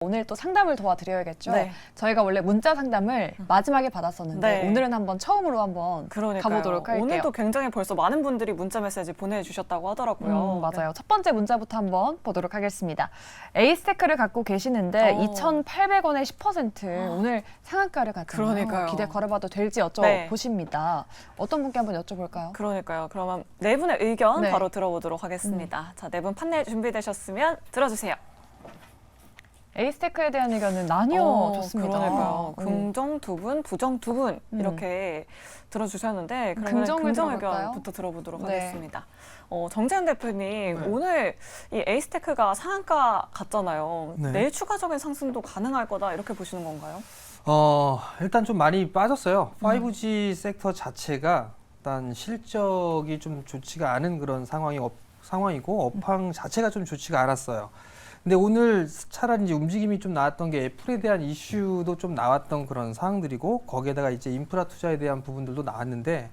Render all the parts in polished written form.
오늘 또 상담을 도와드려야겠죠. 네. 저희가 원래 문자 상담을 마지막에 받았었는데 네. 오늘은 한번 처음으로 한번 그러니까요. 가보도록 할게요. 오늘도 굉장히 벌써 많은 분들이 문자 메시지 보내주셨다고 하더라고요. 맞아요. 첫 번째 문자부터 한번 보도록 하겠습니다. 에이스테크를 갖고 계시는데 2,800원에 10% 오늘 상한가를 갔잖아요. 그러니까요. 기대 걸어봐도 될지 네. 여쭤보십니다. 어떤 분께 한번 여쭤볼까요? 그러니까요. 그러면 네 분의 의견 네. 바로 들어보도록 하겠습니다. 자, 네 분 판넬 준비되셨으면 들어주세요. 에이스테크에 대한 의견은 나뉘어졌습니다. 그러니까요. 긍정 두 분, 부정 두 분 이렇게 들어주셨는데 그러면 긍정 의견부터 들어보도록 네. 하겠습니다. 정재현 대표님, 오늘 이 에이스테크가 상한가 갔잖아요. 네. 내일 추가적인 상승도 가능할 거다 이렇게 보시는 건가요? 일단 좀 많이 빠졌어요. 5G 섹터 자체가 일단 실적이 좀 좋지가 않은 그런 상황이고 업황 자체가 좀 좋지가 않았어요. 근데 오늘 차라리 이제 움직임이 좀 나왔던 게 애플에 대한 이슈도 좀 나왔던 그런 상황들이고 거기에다가 이제 인프라 투자에 대한 부분들도 나왔는데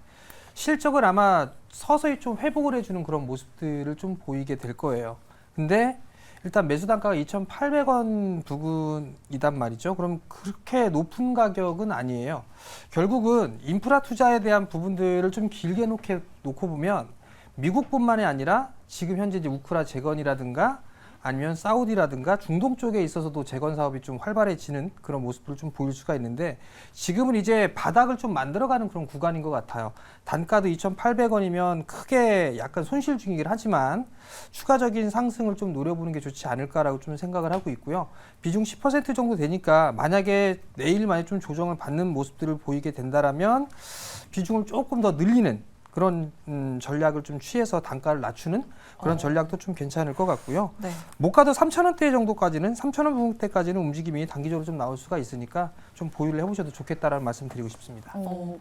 실적을 아마 서서히 좀 회복을 해주는 그런 모습들을 좀 보이게 될 거예요. 근데 일단 매수 단가가 2,800원 부근이단 말이죠. 그럼 그렇게 높은 가격은 아니에요. 결국은 인프라 투자에 대한 부분들을 좀 길게 놓고 보면 미국뿐만이 아니라 지금 현재 이제 우크라 재건이라든가 아니면 사우디라든가 중동 쪽에 있어서도 재건 사업이 좀 활발해지는 그런 모습을 좀 보일 수가 있는데 지금은 이제 바닥을 좀 만들어가는 그런 구간인 것 같아요. 단가도 2,800원이면 크게 약간 손실 중이긴 하지만 추가적인 상승을 좀 노려보는 게 좋지 않을까라고 좀 생각을 하고 있고요. 비중 10% 정도 되니까 만약에 내일 만에 좀 조정을 받는 모습들을 보이게 된다라면 비중을 조금 더 늘리는 그런 전략을 좀 취해서 단가를 낮추는 그런 전략도 좀 괜찮을 것 같고요. 네. 못 가도 3,000원대 정도까지는 3,000원 부분대까지는 움직임이 단기적으로 좀 나올 수가 있으니까 좀 보유를 해보셔도 좋겠다라는 말씀 드리고 싶습니다.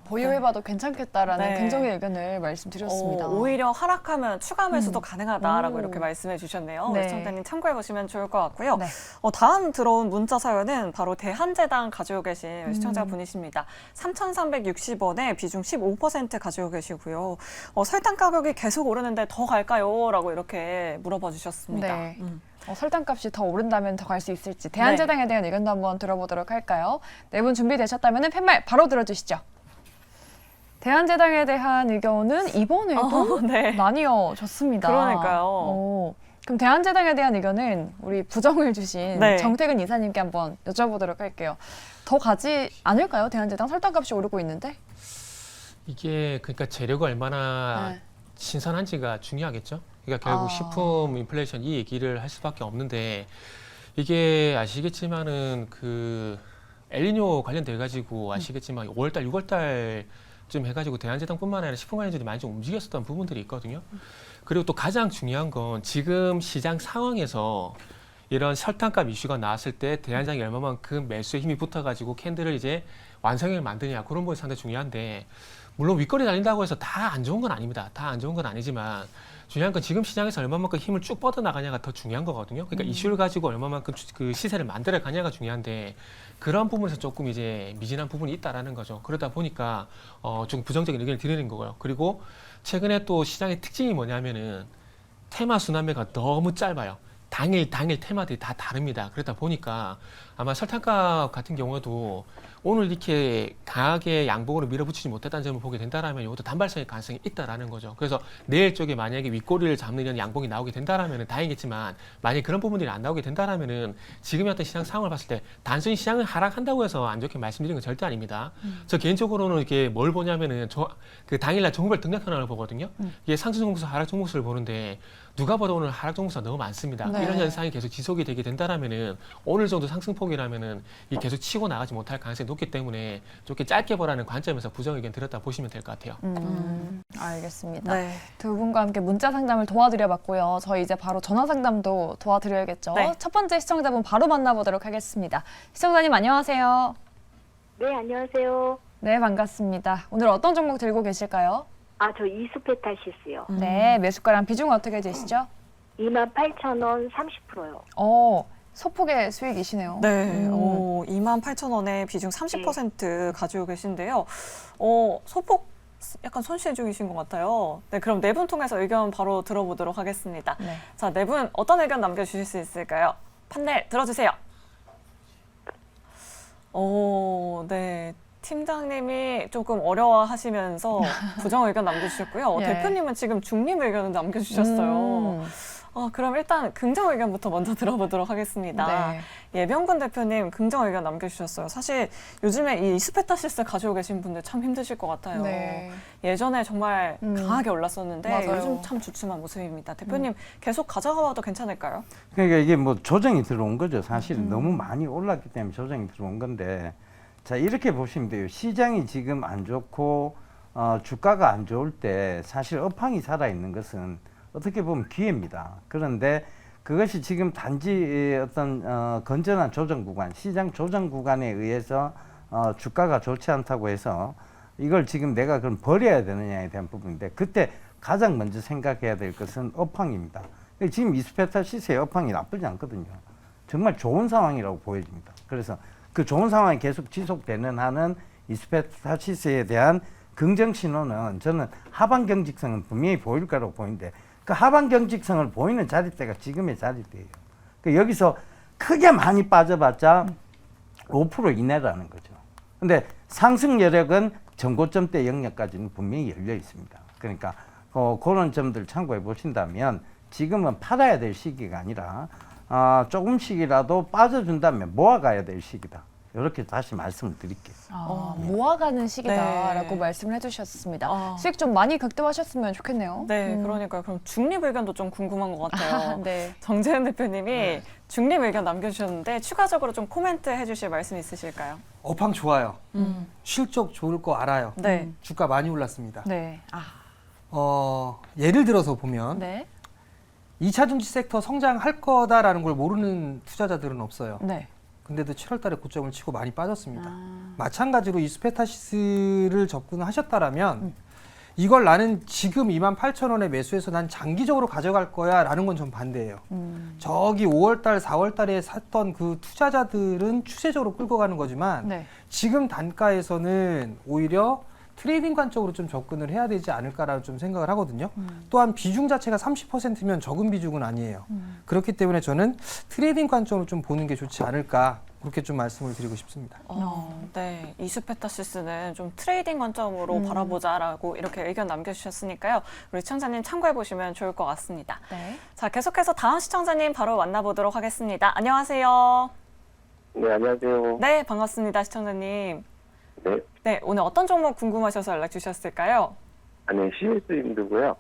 보유해봐도 괜찮겠다라는 네. 긍정의 의견을 말씀드렸습니다. 오히려 하락하면 추가 매수도 가능하다라고 오. 이렇게 말씀해 주셨네요. 네. 시청자님 참고해 보시면 좋을 것 같고요. 네. 다음 들어온 문자 사연은 바로 대한제당 가지고 계신 시청자분이십니다. 3,360원에 비중 15% 가지고 계시고요. 설탕 가격이 계속 오르는데 더 갈까요? 라고 이렇게 물어봐 주셨습니다. 네. 설탕값이 더 오른다면 더 갈 수 있을지 대한제당에 대한 의견도 한번 들어보도록 할까요? 네 분 준비되셨다면 팻말 바로 들어주시죠. 대한제당에 대한 의견은 이번에도 네. 나뉘어졌습니다. 그러니까요. 그럼 대한제당에 대한 의견은 우리 부정을 주신 네. 정태근 이사님께 한번 여쭤보도록 할게요. 더 가지 않을까요? 대한제당 설탕값이 오르고 있는데? 이게 그러니까 재료가 얼마나 네. 신선한지가 중요하겠죠. 그러니까 결국 식품 인플레이션 이 얘기를 할 수밖에 없는데 이게 아시겠지만은 그 엘니뇨 관련돼 가지고 아시겠지만 5월달, 6월달쯤 해가지고 대한제당뿐만 아니라 식품 관련주들이 많이 좀 움직였었던 부분들이 있거든요. 그리고 또 가장 중요한 건 지금 시장 상황에서 이런 설탕값 이슈가 나왔을 때 대한제당이 얼마만큼 매수에 힘이 붙어가지고 캔들을 이제 완성형을 만드냐 그런 부분이 상당히 중요한데 물론 윗거리 달린다고 해서 다 안 좋은 건 아닙니다. 다 안 좋은 건 아니지만 중요한 건 지금 시장에서 얼마만큼 힘을 쭉 뻗어나가냐가 더 중요한 거거든요. 그러니까 이슈를 가지고 얼마만큼 그 시세를 만들어 가냐가 중요한데 그런 부분에서 조금 이제 미진한 부분이 있다라는 거죠. 그러다 보니까 좀 부정적인 의견을 드리는 거고요. 그리고 최근에 또 시장의 특징이 뭐냐면은 테마 순환매가 너무 짧아요. 당일 테마들이 다 다릅니다. 그러다 보니까 아마 설탕값 같은 경우도 오늘 이렇게 강하게 양봉으로 밀어붙이지 못했다는 점을 보게 된다라면 이것도 단발성의 가능성이 있다라는 거죠. 그래서 내일 쪽에 만약에 윗꼬리를 잡는 이런 양봉이 나오게 된다라면 다행이겠지만 만약에 그런 부분들이 안 나오게 된다라면은 지금의 어떤 시장 상황을 봤을 때 단순히 시장을 하락한다고 해서 안 좋게 말씀드리는 건 절대 아닙니다. 저 개인적으로는 이렇게 뭘 보냐면은 그 당일날 종목별 등락 현황을 보거든요. 이게 상승 종목수, 하락 종목수를 보는데 누가 봐도 오늘 하락 종목수가 너무 많습니다. 네. 이런 현상이 계속 지속이 되게 된다라면은 어느 정도 상승폭이라면은 이 계속 치고 나가지 못할 가능성이 높기 때문에 좋게 짧게 보라는 관점에서 부정 의견 들었다 보시면 될 것 같아요. 알겠습니다. 네. 두 분과 함께 문자 상담을 도와드려봤고요. 저희 이제 바로 전화 상담도 도와드려야겠죠. 네. 첫 번째 시청자분 바로 만나보도록 하겠습니다. 시청자님 안녕하세요. 네, 안녕하세요. 네, 반갑습니다. 오늘 어떤 종목 들고 계실까요? 저 이수페타시스요. 네, 매수가랑 비중은 어떻게 되시죠? 28,000원 30%요. 소폭의 수익이시네요. 네, 28,000원에 비중 30% 가지고 계신데요. 소폭 약간 손실 중이신 것 같아요. 네, 그럼 네 분 통해서 의견 바로 들어보도록 하겠습니다. 네. 자, 네 분 어떤 의견 남겨주실 수 있을까요? 판넬 들어주세요. 네. 팀장님이 조금 어려워하시면서 부정 의견 남겨주셨고요. 예. 대표님은 지금 중립 의견을 남겨주셨어요. 그럼 일단 긍정 의견부터 먼저 들어보도록 하겠습니다. 네. 예병근 대표님 긍정 의견 남겨주셨어요. 사실 요즘에 이 이스페타시스 가지고 계신 분들 참 힘드실 것 같아요. 네. 예전에 정말 강하게 올랐었는데 맞아요. 요즘 참 주춤한 모습입니다. 대표님 계속 가져가봐도 괜찮을까요? 그러니까 이게 뭐 조정이 들어온 거죠. 사실 너무 많이 올랐기 때문에 조정이 들어온 건데, 자 이렇게 보시면 돼요. 시장이 지금 안 좋고 주가가 안 좋을 때 사실 업황이 살아 있는 것은 어떻게 보면 기회입니다. 그런데 그것이 지금 단지 어떤 건전한 조정 구간, 시장 조정 구간에 의해서 주가가 좋지 않다고 해서 이걸 지금 내가 그럼 버려야 되느냐에 대한 부분인데, 그때 가장 먼저 생각해야 될 것은 업황입니다. 지금 이스페타시스의 업황이 나쁘지 않거든요. 정말 좋은 상황이라고 보여집니다. 그래서 그 좋은 상황이 계속 지속되는 한은 이스페타시스에 대한 긍정 신호는 저는 하방 경직성은 분명히 보일 거라고 보이는데, 그 하방 경직성을 보이는 자리대가 지금의 자리대예요. 그 여기서 크게 많이 빠져봤자 5% 이내라는 거죠. 근데 상승 여력은 전고점대 영역까지는 분명히 열려 있습니다. 그러니까 그런 점들 참고해 보신다면 지금은 팔아야 될 시기가 아니라 조금씩이라도 빠져준다면 모아가야 될 시기다. 이렇게 다시 말씀을 드릴게요. 모아가는 시기다라고 네. 말씀을 해주셨습니다. 수익 좀 많이 극대화하셨으면 좋겠네요. 네, 그러니까요. 그럼 중립 의견도 좀 궁금한 것 같아요. 네. 정재현 대표님이 중립 의견 남겨주셨는데 추가적으로 좀 코멘트 해주실 말씀 있으실까요? 업황 좋아요. 실적 좋을 거 알아요. 네. 주가 많이 올랐습니다. 네. 예를 들어서 보면 네. 2차 전지 섹터 성장할 거다라는 걸 모르는 투자자들은 없어요. 네. 근데도 7월 달에 고점을 치고 많이 빠졌습니다. 마찬가지로 이스페타시스를 접근하셨다라면 이걸 나는 지금 28,000원에 매수해서 난 장기적으로 가져갈 거야 라는 건 좀 반대예요. 저기 5월달, 4월달에 샀던 그 투자자들은 추세적으로 끌고 가는 거지만 네. 지금 단가에서는 오히려 트레이딩 관점으로 좀 접근을 해야 되지 않을까라는 좀 생각을 하거든요. 또한 비중 자체가 30%면 적은 비중은 아니에요. 그렇기 때문에 저는 트레이딩 관점으로 좀 보는 게 좋지 않을까 그렇게 좀 말씀을 드리고 싶습니다. 네, 이스페타시스는 좀 트레이딩 관점으로 바라보자라고 이렇게 의견 남겨주셨으니까요. 우리 시청자님 참고해보시면 좋을 것 같습니다. 네. 자, 계속해서 다음 시청자님 바로 만나보도록 하겠습니다. 안녕하세요. 네, 안녕하세요. 네, 반갑습니다, 시청자님. 네, 네, 오늘 어떤 종목 궁금하셔서 연락 주셨을까요? 아니, CS인드고요.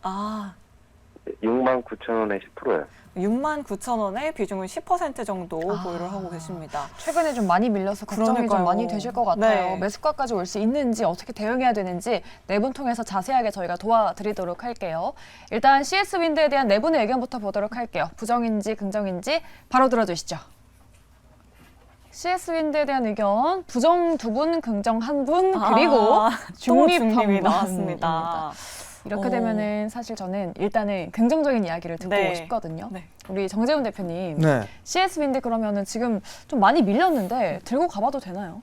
69,000원에 10%요. 69,000원에 비중은 10% 정도 보유를 하고 계십니다. 최근에 좀 많이 밀려서 걱정이 그러니까요. 좀 많이 되실 것 같아요. 네. 매수가까지 올 수 있는지 어떻게 대응해야 되는지 네 분 통해서 자세하게 저희가 도와드리도록 할게요. 일단 CS윈드에 대한 네 분의 의견부터 보도록 할게요. 부정인지 긍정인지 바로 들어주시죠. CS윈드에 대한 의견 부정 2분, 긍정 1분, 그리고 중립 한 중립이 분입니다. 나왔습니다. 이렇게 되면은 사실 저는 일단은 긍정적인 이야기를 듣고 네. 싶거든요. 네. 우리 정재훈 대표님, 네. CS윈드 그러면은 지금 좀 많이 밀렸는데 들고 가봐도 되나요?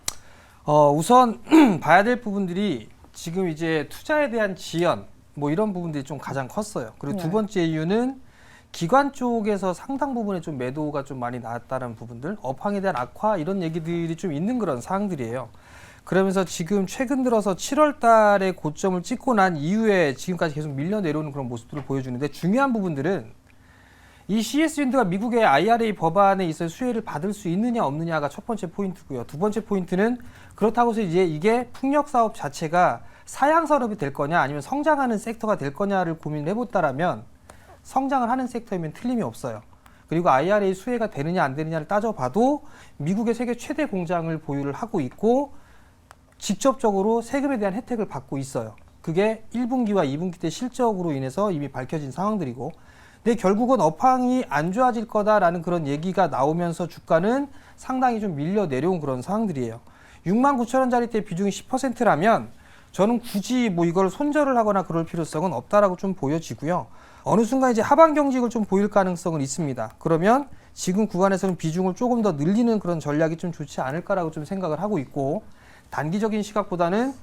우선 봐야 될 부분들이 지금 이제 투자에 대한 지연 뭐 이런 부분들이 좀 가장 컸어요. 그리고 네. 두 번째 이유는 기관 쪽에서 상당 부분에 좀 매도가 좀 많이 나왔다는 부분들, 업황에 대한 악화 이런 얘기들이 좀 있는 그런 사항들이에요. 그러면서 지금 최근 들어서 7월 달에 고점을 찍고 난 이후에 지금까지 계속 밀려 내려오는 그런 모습들을 보여주는데, 중요한 부분들은 이 CS윈드가 미국의 IRA 법안에 있어 수혜를 받을 수 있느냐 없느냐가 첫 번째 포인트고요. 두 번째 포인트는 그렇다고 해서 이제 이게 풍력 사업 자체가 사양 산업이 될 거냐 아니면 성장하는 섹터가 될 거냐를 고민을 해봤다라면 성장을 하는 섹터이면 틀림이 없어요. 그리고 IRA 수혜가 되느냐 안 되느냐를 따져봐도 미국의 세계 최대 공장을 보유를 하고 있고 직접적으로 세금에 대한 혜택을 받고 있어요. 그게 1분기와 2분기 때 실적으로 인해서 이미 밝혀진 상황들이고, 근데 결국은 업황이 안 좋아질 거다라는 그런 얘기가 나오면서 주가는 상당히 좀 밀려 내려온 그런 상황들이에요. 69,000원짜리대 비중이 10%라면 저는 굳이 뭐 이걸 손절을 하거나 그럴 필요성은 없다라고 좀 보여지고요. 어느 순간 이제 하방 경직을 좀 보일 가능성은 있습니다. 그러면 지금 구간에서는 비중을 조금 더 늘리는 그런 전략이 좀 좋지 않을까라고 좀 생각을 하고 있고, 단기적인 시각보다는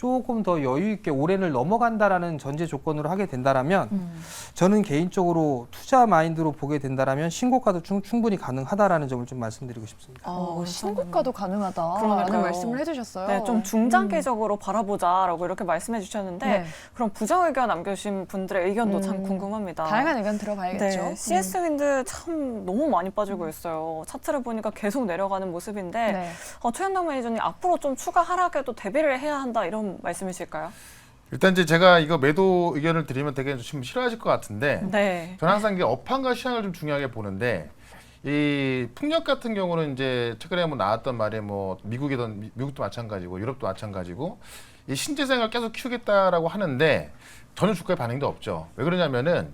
조금 더 여유 있게 올해를 넘어간다라는 전제 조건으로 하게 된다라면 저는 개인적으로 투자 마인드로 보게 된다라면 신고가도 충분히 가능하다라는 점을 좀 말씀드리고 싶습니다. 신고가도 가능하다라는 그러니까요. 말씀을 해주셨어요. 네, 좀 중장기적으로 바라보자라고 이렇게 말씀해 주셨는데 네. 그럼 부정 의견 남겨주신 분들의 의견도 참 궁금합니다. 다양한 의견 들어봐야겠죠. 네, CS 윈드 참 너무 많이 빠지고 있어요. 차트를 보니까 계속 내려가는 모습인데 네. 최현덕 매니저님 앞으로 좀 추가 하락에도 대비를 해야 한다 이런 말씀이실까요? 일단 이제 제가 이거 매도 의견을 드리면 되게 좀 싫어하실 것 같은데 네. 저는 항상 이게 업황과 시장을 좀 중요하게 보는데 이 풍력 같은 경우는 이제 최근에 뭐 나왔던 말에 뭐 미국도 마찬가지고 유럽도 마찬가지고 이 신재생을 계속 키우겠다라고 하는데 전혀 주가에 반응도 없죠. 왜 그러냐면은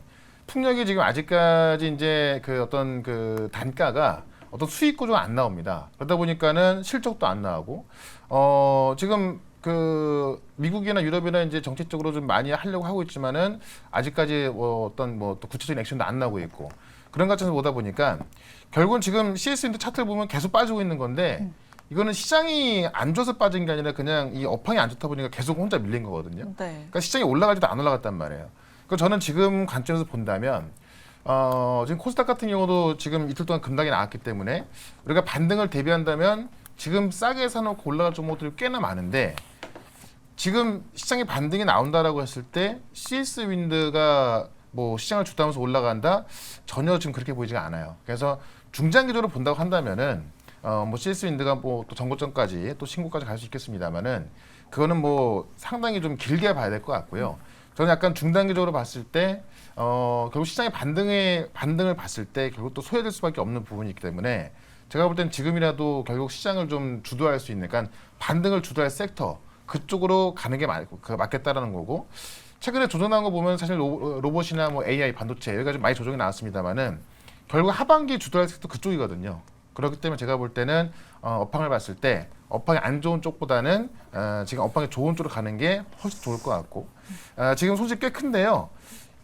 풍력이 지금 아직까지 이제 그 어떤 그 단가가 어떤 수익 구조가 안 나옵니다. 그러다 보니까는 실적도 안 나오고 지금 그 미국이나 유럽이나 이제 정책적으로 좀 많이 하려고 하고 있지만은 아직까지 어떤 뭐 또 구체적인 액션도 안 나오고 있고 그런 것처럼 보다 보니까 결국은 지금 CS 인데 차트를 보면 계속 빠지고 있는 건데 이거는 시장이 안 좋아서 빠진 게 아니라 그냥 이 업황이 안 좋다 보니까 계속 혼자 밀린 거거든요. 네. 그러니까 시장이 올라가지도 안 올라갔단 말이에요. 그러니까 저는 지금 관점에서 본다면 지금 코스닥 같은 경우도 지금 이틀 동안 급락이 나왔기 때문에 우리가 반등을 대비한다면 지금 싸게 사놓고 올라갈 종목들이 꽤나 많은데 지금 시장에 반등이 나온다라고 했을 때 CS 윈드가 뭐 시장을 주도하면서 올라간다 전혀 지금 그렇게 보이지가 않아요. 그래서 중장기적으로 본다고 한다면은 뭐 CS 윈드가 뭐 또 정고점까지 또 신고까지 갈 수 있겠습니다만은 그거는 뭐 상당히 좀 길게 봐야 될 것 같고요. 저는 약간 중단기적으로 봤을 때 결국 시장의 반등을 봤을 때 결국 또 소외될 수밖에 없는 부분이 있기 때문에 제가 볼 땐 지금이라도 결국 시장을 좀 주도할 수 있는, 그러니까 반등을 주도할 섹터 그쪽으로 가는 게 맞겠다라는 거고, 최근에 조정한 거 보면 사실 로봇이나 뭐 AI, 반도체 여기가 좀 많이 조정이 나왔습니다만은 결국 하반기 주도할 섹터 그쪽이거든요. 그렇기 때문에 제가 볼 때는 업황을 봤을 때 업황이 안 좋은 쪽보다는 지금 업황이 좋은 쪽으로 가는 게 훨씬 좋을 것 같고, 지금 손실 꽤 큰데요.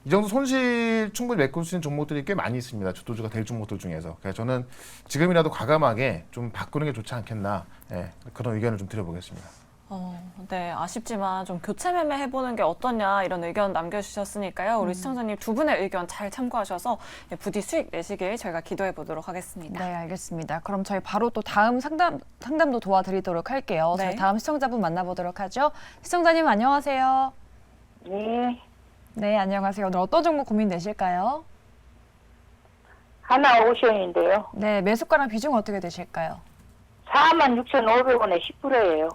이 정도 손실 충분히 메꿀 수 있는 종목들이 꽤 많이 있습니다. 주도주가 될 종목들 중에서. 그래서 저는 지금이라도 과감하게 좀 바꾸는 게 좋지 않겠나, 그런 의견을 좀 드려보겠습니다. 네, 아쉽지만 좀 교체 매매 해보는 게 어떠냐 이런 의견 남겨주셨으니까요. 우리 시청자님 두 분의 의견 잘 참고하셔서 부디 수익 내시길 저희가 기도해 보도록 하겠습니다. 네, 알겠습니다. 그럼 저희 바로 또 다음 상담도 도와드리도록 할게요. 네. 저희 다음 시청자분 만나보도록 하죠. 시청자님 안녕하세요. 네. 네, 안녕하세요. 오늘 어떤 종목 고민되실까요? 하나오션인데요. 네, 매수가랑 비중은 어떻게 되실까요? 46,500원에 10%예요.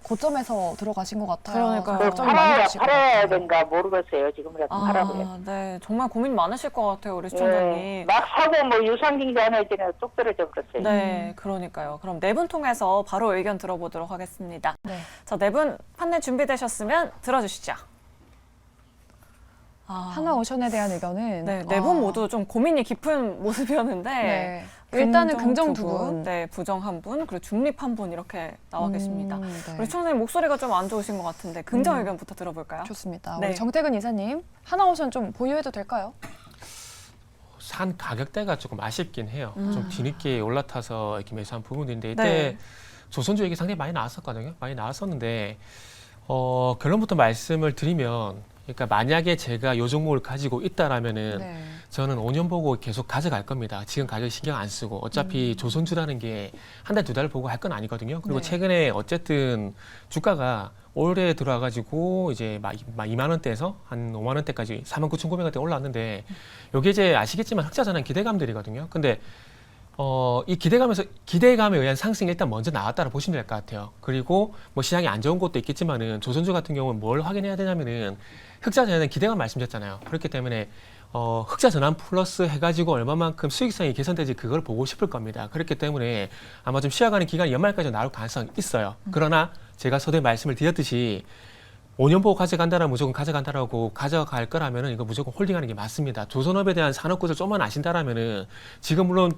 고점에서 들어가신 것 같아요. 그러니까요. 그걸 걱정이 많이 되실 것 팔아야 같아요. 된가 모르겠어요. 지금이라도 팔아보요. 네, 정말 고민 많으실 것 같아요, 우리 네. 시청자님. 막 사고 뭐 유상증자 하나 있더니 뚝 떨어져 버렸어요. 네, 그러니까요. 그럼 네 분 통해서 바로 의견 들어보도록 하겠습니다. 네. 자, 네 분 판넬 준비되셨으면 들어주시죠. 하나오션에 대한 의견은 네, 네 분 모두 좀 고민이 깊은 모습이었는데 네. 일단은 긍정 두 분. 네, 부정 한 분, 그리고 중립 한 분 이렇게 나와 계십니다. 네. 우리 시청자님 목소리가 좀 안 좋으신 것 같은데 긍정 의견부터 들어볼까요? 좋습니다. 네. 우리 정태근 이사님, 하나오션 좀 보유해도 될까요? 산 가격대가 조금 아쉽긴 해요. 좀 뒤늦게 올라타서 이렇게 매수한 부분인데 이때 네. 조선주 얘기 상당히 많이 나왔었거든요. 많이 나왔었는데 결론부터 말씀을 드리면, 그러니까 만약에 제가 이 종목을 가지고 있다라면은 네. 저는 5년 보고 계속 가져갈 겁니다. 지금 가격 신경 안 쓰고 어차피 조선주라는 게 한 달, 두 달 보고 할 건 아니거든요. 그리고 네. 최근에 어쨌든 주가가 올해 들어와가지고 이제 막 2만 원대에서 한 5만 원대까지 49,900원대 올라왔는데 요게 이제 아시겠지만 흑자전환 기대감들이거든요. 근데 이 기대감에 의한 상승이 일단 먼저 나왔다고 보시면 될 것 같아요. 그리고 뭐 시장이 안 좋은 것도 있겠지만은 조선주 같은 경우는 뭘 확인해야 되냐면은 흑자전환은 기대감 말씀드렸잖아요. 그렇기 때문에 흑자전환 플러스 해가지고 얼마만큼 수익성이 개선되지 그걸 보고 싶을 겁니다. 그렇기 때문에 아마 좀 쉬어가는 기간이 연말까지 나올 가능성이 있어요. 그러나 제가 서두에 말씀을 드렸듯이 5년 보고 가져간다라면 무조건 가져간다라고 가져갈 거라면은 이거 무조건 홀딩하는 게 맞습니다. 조선업에 대한 산업구조 좀만 아신다라면은 지금 물론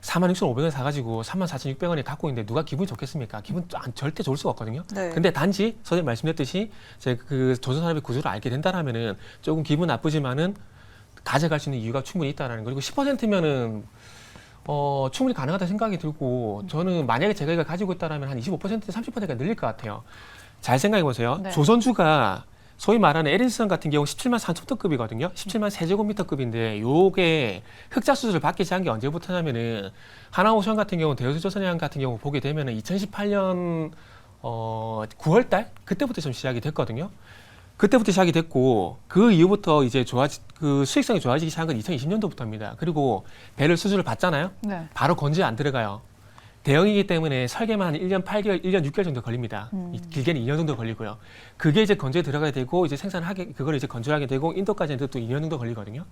46,500원 사가지고 34,600원에 갖고 있는데 누가 기분이 좋겠습니까? 기분 절대 좋을 수가 없거든요. 네. 근데 단지 선생님 말씀드렸듯이 제가 그 조선산업의 구조를 알게 된다라면은 조금 기분 나쁘지만은 가져갈 수 있는 이유가 충분히 있다라는 거. 그리고 10%면은 충분히 가능하다 생각이 들고, 저는 만약에 제가 이걸 가지고 있다라면 한 25% 30%가 늘릴 것 같아요. 잘 생각해 보세요. 네. 조선주가 소위 말하는 에린슨 같은 경우 17만 3천톤급이거든요. 17만 세제곱미터급인데 요게 흑자 수술을 받기 시작한 게 언제부터냐면은 하나오션 같은 경우 대우조선해양 같은 경우 보게 되면은 2018년 9월달 그때부터 좀 시작이 됐거든요. 그때부터 시작이 됐고 그 이후부터 이제 그 수익성이 좋아지기 시작한 건 2020년도부터입니다. 그리고 배를 수술을 받잖아요. 네. 바로 건조에 안 들어가요. 대형이기 때문에 설계만 한 1년 8개월, 1년 6개월 정도 걸립니다. 길게는 2년 정도 걸리고요. 그게 이제 건조에 들어가야 되고 이제 생산하게 그걸 이제 건조하게 되고 인도까지는 또 2년 정도 걸리거든요.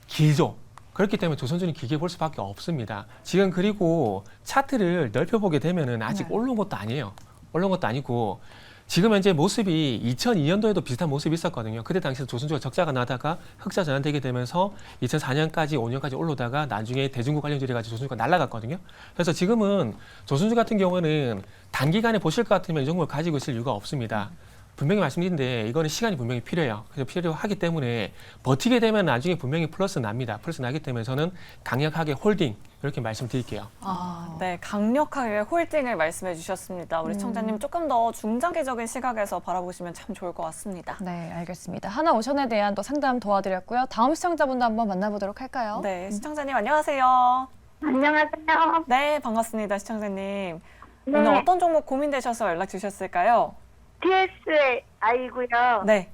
길죠. 그렇기 때문에 조선주는 길게 볼 수밖에 없습니다. 지금 그리고 차트를 넓혀보게 되면은 아직 네. 올라온 것도 아니에요. 올라온 것도 아니고 지금 현재 모습이 2002년도에도 비슷한 모습이 있었거든요. 그때 당시에 조선주가 적자가 나다가 흑자 전환되게 되면서 2004년까지 5년까지 올라오다가 나중에 대중국 관련주를 가지고 조선주가 날아갔거든요. 그래서 지금은 조선주 같은 경우는 단기간에 보실 것 같으면 이 종목을 가지고 있을 이유가 없습니다. 분명히 말씀드리는데 이거는 시간이 분명히 필요해요. 그래서 필요하기 때문에 버티게 되면 나중에 분명히 플러스 납니다. 플러스 나기 때문에 저는 강력하게 홀딩 이렇게 말씀드릴게요. 네, 강력하게 홀딩을 말씀해 주셨습니다. 우리 청자님 조금 더 중장기적인 시각에서 바라보시면 참 좋을 것 같습니다. 네, 알겠습니다. 하나오션에 대한 또 상담 도와드렸고요. 다음 시청자분도 한번 만나보도록 할까요? 네, 시청자님 안녕하세요. 안녕하세요. 네, 반갑습니다, 시청자님. 네. 오늘 어떤 종목 고민되셔서 연락 주셨을까요? TSI고요. 네,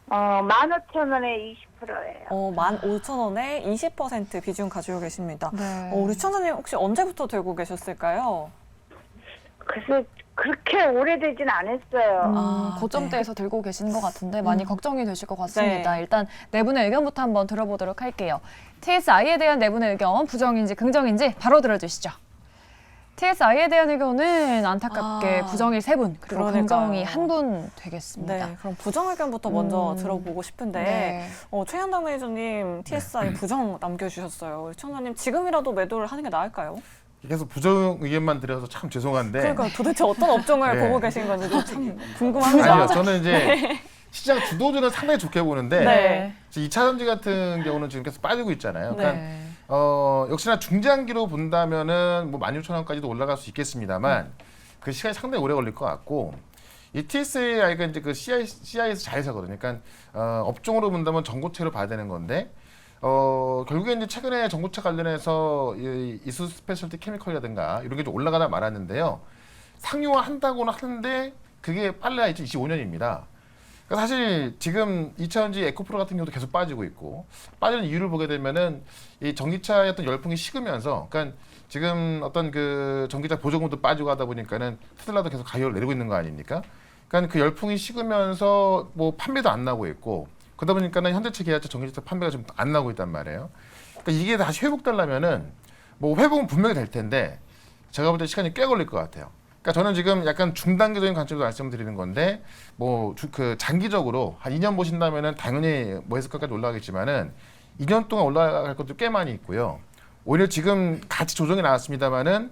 15,000원에 20%예요. 15,000원에 20% 비중 가지고 계십니다. 네. 우리 시청자님 혹시 언제부터 들고 계셨을까요? 글쎄 그렇게 오래되진 않았어요. 고점대에서 들고 계시는 것 같은데 많이 걱정이 되실 것 같습니다. 네. 일단 네 분의 의견부터 한번 들어보도록 할게요. TSI에 대한 네 분의 의견 부정인지 긍정인지 바로 들어주시죠. TSI에 대한 의견은 안타깝게 부정이 3분, 그리고 그러니까요. 긍정이 1분 되겠습니다. 네, 그럼 부정 의견부터 먼저 들어보고 싶은데 네. 최현당 매니저님 TSI 부정 남겨주셨어요. 우리 시청자님 지금이라도 매도를 하는 게 나을까요? 계속 부정 의견만 드려서 참 죄송한데. 그러니까 도대체 어떤 업종을 네. 보고 계신 건지 참 궁금합니다. 아니요, 저는 이제 시장 주도주는 상당히 좋게 보는데 네. 2차전지 같은 경우는 지금 계속 빠지고 있잖아요. 그러니까 네. 역시나 중장기로 본다면은 뭐 16,000원까지도 올라갈 수 있겠습니다만 그 시간이 상당히 오래 걸릴 것 같고 이 TSI가 이제 그 CI에서 자회사거든요. 그러니까 업종으로 본다면 전고체로 봐야 되는 건데 결국에 이제 최근에 전고체 관련해서 이 이수스 스페셜티 케미컬이라든가 이런 게 좀 올라가다 말았는데요. 상용화 한다고는 하는데 그게 빨라야 2025년입니다. 그러니까 사실 지금 2차전지 에코프로 같은 경우도 계속 빠지고 있고 빠지는 이유를 보게 되면은 이 전기차의 어떤 열풍이 식으면서 그러니까 지금 어떤 그 전기차 보조금도 빠지고 하다 보니까는 테슬라도 계속 가격을 내리고 있는 거 아닙니까? 그러니까 그 열풍이 식으면서 뭐 판매도 안 나고 있고 그러다 보니까는 현대차, 기아차, 전기차 판매가 좀 안 나고 있단 말이에요. 그러니까 이게 다시 회복되려면은 뭐 회복은 분명히 될 텐데 제가 볼 때 시간이 꽤 걸릴 것 같아요. 그러니까 저는 지금 약간 중단기적인 관점에서 말씀드리는 건데 뭐 그 장기적으로 한 2년 보신다면은 당연히 뭐 해석까지 올라가겠지만은 2년 동안 올라갈 것도 꽤 많이 있고요. 오히려 지금 같이 조정이 나왔습니다만은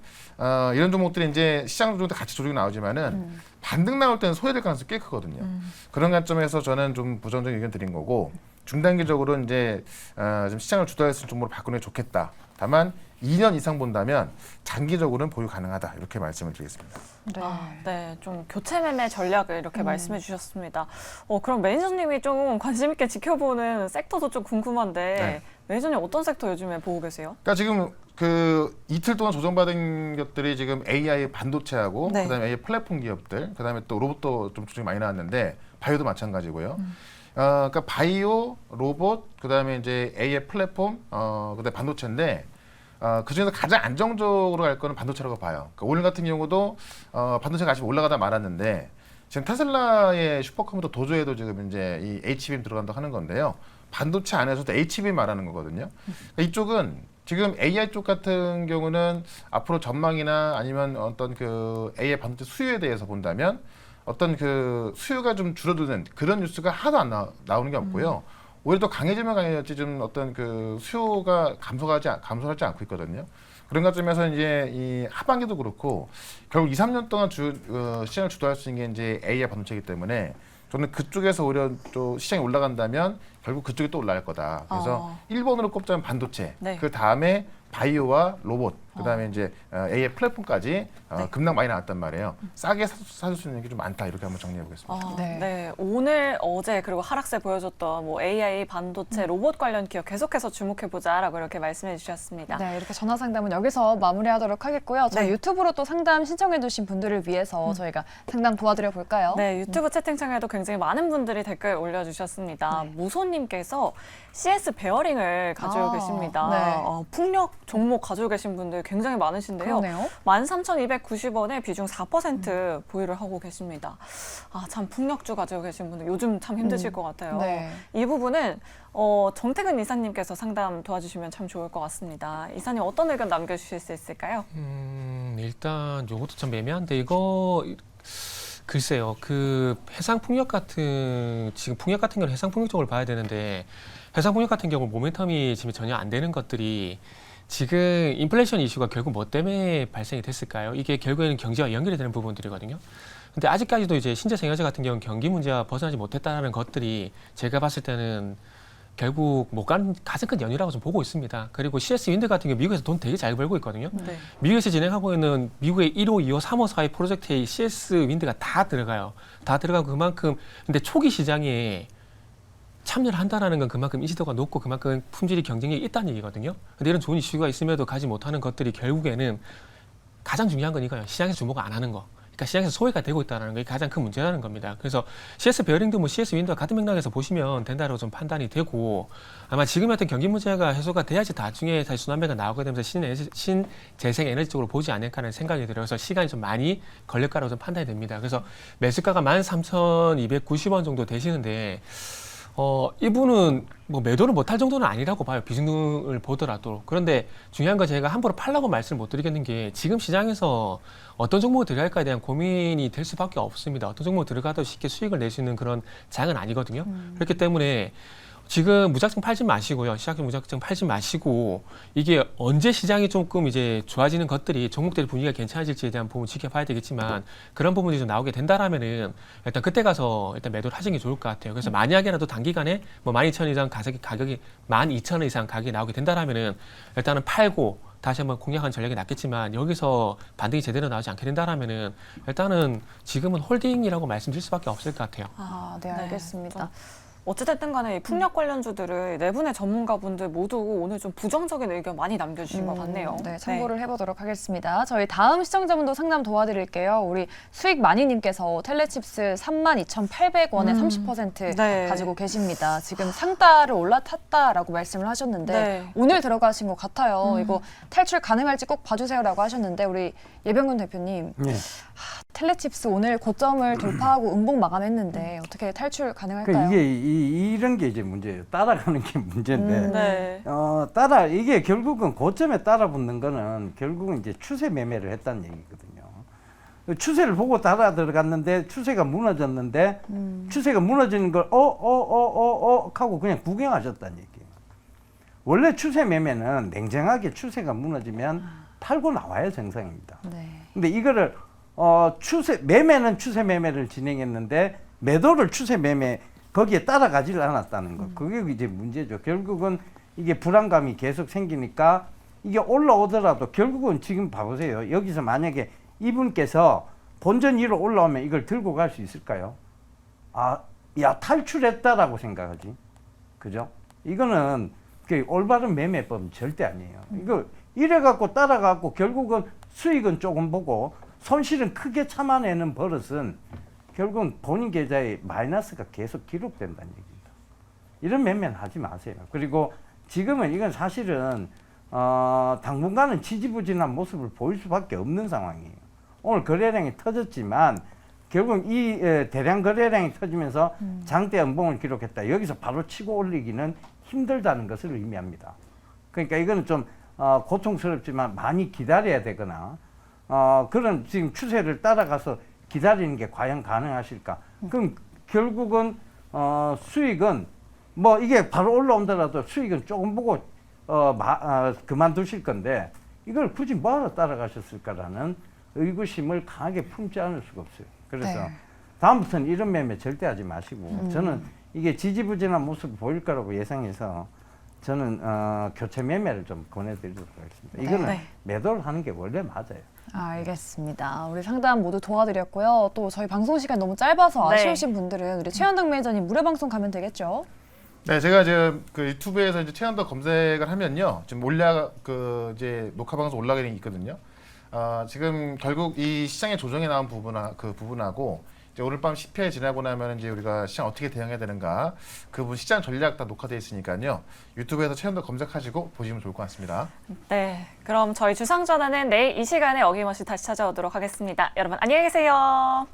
이런 종목들이 이제 시장 조정도 같이 조정이 나오지만은 반등 나올 때는 소외될 가능성이 꽤 크거든요. 그런 관점에서 저는 좀 부정적인 의견 드린 거고 중단기적으로 이제 좀 시장을 주도할 수 있는 종목으로 바꾸는 게 좋겠다. 다만 2년 이상 본다면 장기적으로는 보유 가능하다 이렇게 말씀을 드리겠습니다. 네. 네, 좀 교체 매매 전략을 이렇게 말씀해 주셨습니다. 그럼 매니저님이 좀 관심 있게 지켜보는 섹터도 좀 궁금한데 네. 매니저님 어떤 섹터 요즘에 보고 계세요? 그러니까 지금 그 이틀 동안 조정받은 것들이 지금 AI 반도체하고 네. 그다음에 AI 플랫폼 기업들, 그다음에 또 로봇도 좀 조정이 많이 나왔는데 바이오도 마찬가지고요. 그러니까 바이오, 로봇, 그다음에 이제 AI 플랫폼, 그다음에 반도체인데 그 중에서 가장 안정적으로 갈 거는 반도체라고 봐요. 그러니까 오늘 같은 경우도 반도체가 아직 올라가다 말았는데 지금 테슬라의 슈퍼컴퓨터 도조에도 지금 이제 이 HBM 들어간다고 하는 건데요. 반도체 안에서도 HBM 말하는 거거든요. 그러니까 이쪽은 지금 AI 쪽 같은 경우는 앞으로 전망이나 아니면 어떤 그 AI 반도체 수요에 대해서 본다면 어떤 그 수요가 좀 줄어드는 그런 뉴스가 하나도 안 나오는 게 없고요. 오히려 더 강해지면 강해졌지 좀 어떤 그 수요가 감소하지 않고 있거든요. 그런 관점에서 이제 이 하반기도 그렇고 결국 2, 3년 동안 시장을 주도할 수 있는 게 이제 AI 반도체이기 때문에 저는 그쪽에서 오히려 또 시장이 올라간다면 결국 그쪽이 또 올라갈 거다. 그래서 1번으로 꼽자면 반도체, 네. 그 다음에 바이오와 로봇 그다음에 이제 AI 플랫폼까지 급락 많이 나왔단 말이에요. 싸게 사줄 수 있는 게 좀 많다 이렇게 한번 정리해 보겠습니다. 네. 네, 오늘 어제 그리고 하락세 보여줬던 뭐 AI, 반도체, 로봇 관련 기업 계속해서 주목해보자라고 이렇게 말씀해 주셨습니다. 네, 이렇게 전화 상담은 여기서 마무리하도록 하겠고요. 저희 네. 유튜브로 또 상담 신청해주신 분들을 위해서 저희가 상담 도와드려 볼까요? 네, 유튜브 채팅창에도 굉장히 많은 분들이 댓글 올려주셨습니다. 네. 무소님께서 CS 베어링을 가지고 계십니다. 네. 풍력 종목 가지고 계신 분들 굉장히 많으신데요. 그러네요. 13,290원에 비중 4% 보유를 하고 계십니다. 아, 참 풍력주 가지고 계신 분들 요즘 참 힘드실 것 같아요. 네. 이 부분은 정태근 이사님께서 상담 도와주시면 참 좋을 것 같습니다. 이사님 어떤 의견 남겨주실 수 있을까요? 일단 요것도 참 애매한데 이거 글쎄요. 그 해상 풍력 같은 지금 풍력 같은 경우는 해상 풍력 쪽을 봐야 되는데 해상 풍력 같은 경우 모멘텀이 지금 전혀 안 되는 것들이 지금 인플레이션 이슈가 결국 뭐 때문에 발생이 됐을까요? 이게 결국에는 경제와 연결이 되는 부분들이거든요. 근데 아직까지도 이제 신재생에너지 같은 경우는 경기 문제와 벗어나지 못했다는 것들이 제가 봤을 때는 결국 못 가는 가장 큰 연유라고 좀 보고 있습니다. 그리고 CS 윈드 같은 경우 미국에서 돈 되게 잘 벌고 있거든요. 네. 미국에서 진행하고 있는 미국의 1호, 2호, 3호, 4호 프로젝트에 CS 윈드가 다 들어가요. 다 들어가고 그만큼 근데 초기 시장에 참여를 한다는 건 그만큼 인지도가 높고 그만큼 품질이 경쟁력이 있다는 얘기거든요. 근데 이런 좋은 이슈가 있음에도 가지 못하는 것들이 결국에는 가장 중요한 건 이거예요. 시장에서 주목을 안 하는 거. 그러니까 시장에서 소외가 되고 있다는 게 가장 큰 문제라는 겁니다. 그래서 CS 베어링도 뭐 CS 윈드와 같은 맥락에서 보시면 된다고 좀 판단이 되고 아마 지금 같은 경기 문제가 해소가 돼야지 나중에 다시 순환매가 나오게 되면서 신재생 에너지 쪽으로 보지 않을까 하는 생각이 들어요. 그래서 시간이 좀 많이 걸릴 거라고 좀 판단이 됩니다. 그래서 매수가가 13,290원 정도 되시는데 이분은 뭐 매도를 못할 정도는 아니라고 봐요. 비중을 보더라도. 그런데 중요한 건 제가 함부로 팔라고 말씀을 못 드리겠는 게 지금 시장에서 어떤 종목을 들어갈까에 대한 고민이 될 수밖에 없습니다. 어떤 종목을 들어가도 쉽게 수익을 낼 수 있는 그런 장은 아니거든요. 그렇기 때문에 지금 무작정 팔지 마시고요. 시작해 무작정 팔지 마시고 이게 언제 시장이 조금 이제 좋아지는 것들이 종목들 분위기가 괜찮아질지에 대한 부분 지켜봐야 되겠지만 그런 부분이 좀 나오게 된다라면은 일단 그때 가서 일단 매도를 하시는 게 좋을 것 같아요. 그래서 만약에라도 단기간에 뭐 12,000원 이상 가격이 12,000원 이상 가격이 나오게 된다라면은 일단은 팔고 다시 한번 공략하는 전략이 낫겠지만 여기서 반등이 제대로 나오지 않게 된다라면은 일단은 지금은 홀딩이라고 말씀드릴 수밖에 없을 것 같아요. 네, 알겠습니다. 어찌됐든 간에 이 풍력 관련주들을 네 분의 전문가분들 모두 오늘 좀 부정적인 의견 많이 남겨주신 것 같네요. 네, 참고를 해보도록 하겠습니다. 저희 다음 시청자분도 상담 도와드릴게요. 우리 수익 많이님께서 텔레칩스 32,800원에 30% 네. 가지고 계십니다. 지금 상따를 올라탔다라고 말씀을 하셨는데 네. 오늘 들어가신 것 같아요. 이거 탈출 가능할지 꼭 봐주세요라고 하셨는데 우리 예병근 대표님 네. 텔레칩스 오늘 고점을 돌파하고 음봉 마감했는데 어떻게 탈출 가능할까요? 이게 이런 게 이제 문제예요. 따라가는 게 문제인데. 네. 이게 결국은 고점에 따라붙는 거는 결국은 이제 추세 매매를 했다는 얘기거든요. 추세를 보고 따라 들어갔는데 추세가 무너졌는데 추세가 무너지는 걸 하고 그냥 구경하셨다는 얘기예요. 원래 추세 매매는 냉정하게 추세가 무너지면 팔고 나와야 정상입니다. 네. 근데 이거를 매매는 추세 매매를 진행했는데 매도를 추세 매매 거기에 따라가지를 않았다는 거. 그게 이제 문제죠. 결국은 이게 불안감이 계속 생기니까 이게 올라오더라도 결국은 지금 봐보세요. 여기서 만약에 이분께서 본전 위로 올라오면 이걸 들고 갈 수 있을까요? 탈출했다라고 생각하지. 그죠? 이거는 올바른 매매법은 절대 아니에요. 이거 이래갖고 따라가고 결국은 수익은 조금 보고 손실은 크게 참아내는 버릇은 결국은 본인 계좌에 마이너스가 계속 기록된다는 얘기입니다. 이런 매매는 하지 마세요. 그리고 지금은 이건 사실은 당분간은 지지부진한 모습을 보일 수밖에 없는 상황이에요. 오늘 거래량이 터졌지만 결국 이 대량 거래량이 터지면서 장대 연봉을 기록했다. 여기서 바로 치고 올리기는 힘들다는 것을 의미합니다. 그러니까 이거는 좀 고통스럽지만 많이 기다려야 되거나 그런 지금 추세를 따라가서 기다리는 게 과연 가능하실까? 그럼 결국은 수익은 뭐 이게 바로 올라온다라도 수익은 조금 보고 그만두실 건데 이걸 굳이 뭐하러 따라가셨을까라는 의구심을 강하게 품지 않을 수가 없어요. 그래서 다음부터는 이런 매매 절대 하지 마시고 저는 이게 지지부진한 모습을 보일 거라고 예상해서 저는 교체 매매를 좀 권해드리도록 하겠습니다. 이거는 네. 매도를 하는 게 원래 맞아요. 알겠습니다. 우리 상담 모두 도와드렸고요. 또 저희 방송 시간 너무 짧아서 네. 아쉬우신 분들은 우리 최현덕 매니저님 무료 방송 가면 되겠죠? 네, 제가 이제 그 유튜브에서 이제 최현덕 검색을 하면요, 지금 그 이제 녹화 방송 올라가게 있거든요. 지금 결국 이 시장의 조정에 나온 부분하고 이제 오늘 밤 CPI 지나고 나면 이제 우리가 시장 어떻게 대응해야 되는가 그 부분 시장 전략 다 녹화되어 있으니까요. 유튜브에서 최현덕 검색하시고 보시면 좋을 것 같습니다. 네, 그럼 저희 주상전화는 내일 이 시간에 어김없이 다시 찾아오도록 하겠습니다. 여러분 안녕히 계세요.